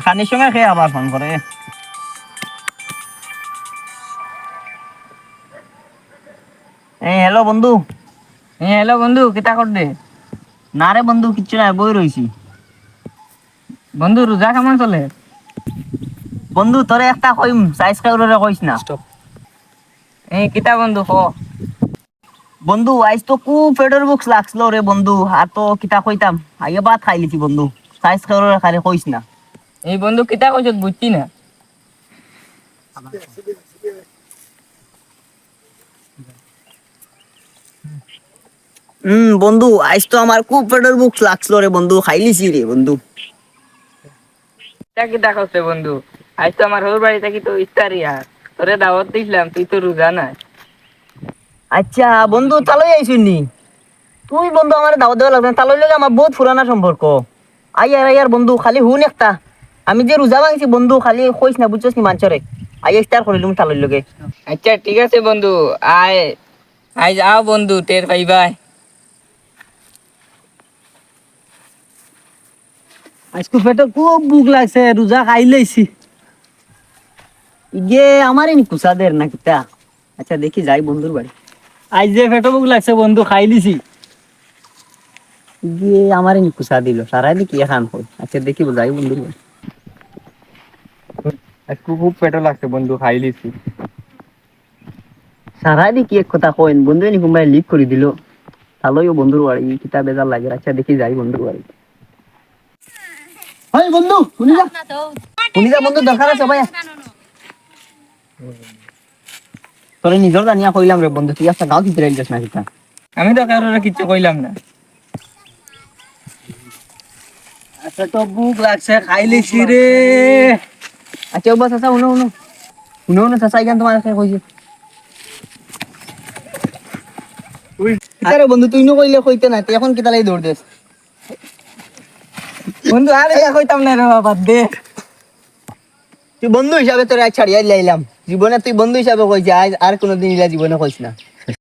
খানির সঙ্গে খেয়ে আবার ফোন করে। হ্যালো বন্ধু। হ্যালো বন্ধু, কিতা কর দে? না রে বন্ধু, কিচ্ছু নাই, বই রইছি। বন্ধু রোজা কেমন চলে? বন্ধু তোরে একটা কইম, সাইজ কাউরে কইস না। কিতা বন্ধু ক। বন্ধু আইজ তো খুব পেটের বুক লাগছিল রে বন্ধু, আর তো কিতা কইতাম, আগে ভাত খাই লিছি বন্ধু, সাইজ কাউরে খালি কইস না। বন্ধু কিতা কইছ বুঝছি না। বন্ধু আইজ তো আমার খুব পেটের বুক লাগছিল রে বন্ধু, খাই লিছি রে বন্ধু। কিতা করছে বন্ধু? আজ তো আমার হোর বাড়ি থাকি তো ইফতারি, আর তোরে দাওয়াত দিছিলাম, তুই তো রোজা নাই। আচ্ছা বন্ধু, তালই আইসুন নি তুই? বন্ধু আমার দাওয়াত দেওয়া লাগবে না, তালই লগে আমার বহুত পুরানা সম্পর্ক। আইয়ার বন্ধু খালি হুন একটা, আমি যে রোজা ভাঙছি বন্ধু, খালি কইস না বুঝছস নি মানুষরে। ইফতার করিলুম তালই লগে। আচ্ছা ঠিক আছে বন্ধু, আয় আই যাও বন্ধু, টের পাইবাই। আজকে পেটে খুব ভুক লাগছে, রোজা খাই লইছি। ইগে আমারই নি কুসাদের না কিতা। আচ্ছা দেখি যাই বন্ধুর বাড়ি। আজ যে পেটে ভুক লাগছে বন্ধু, খাই লিছি। ইগে আমারই নি কুসা দিল, সারাই দি কি খান কই। আচ্ছা দেখি যাই বন্ধুর বাড়ি। আজকে খুব পেটো লাগছে বন্ধু, খাই লিছি। সারাই দি কি এক কথা কইন বন্ধু, নি কোনবাই লিক করে দিল। তালইও বন্ধুর বাড়ি কিতা বেজার লাগে। আচ্ছা দেখি যাই বন্ধুর বাড়ি। হয় বন্ধু শুনি যা, শুনি যা বন্ধু, দরকার আছে ভাই। তোরে নিজর জানিয়া কইলাম রে বন্ধু, তুই একটা গাঁও ভিতরে যাস না কিতা। আমি তো কারোর কিছু কইলাম না। আচ্ছা তো ভুক লাগছে, খাই লিছি রে। আচ্ছা বাস, আচ্ছা শুনো শুনো শুনো শুনো চাচা, এখান তোমার কাছে কইছি। আরে বন্ধু তুই নো কইলে কইতে না, তুই এখন কিতা লাই দৌড় দেস? বন্ধু আরে কইতাম না রে বাবা, দে। তুই বন্ধু হিসাবে তোর আজ ছাড়িয়ে লাইলাম জীবনে, তুই বন্ধু হিসাবে কইছি, আজ আর কোনোদিন ইলা জীবনে কইস না।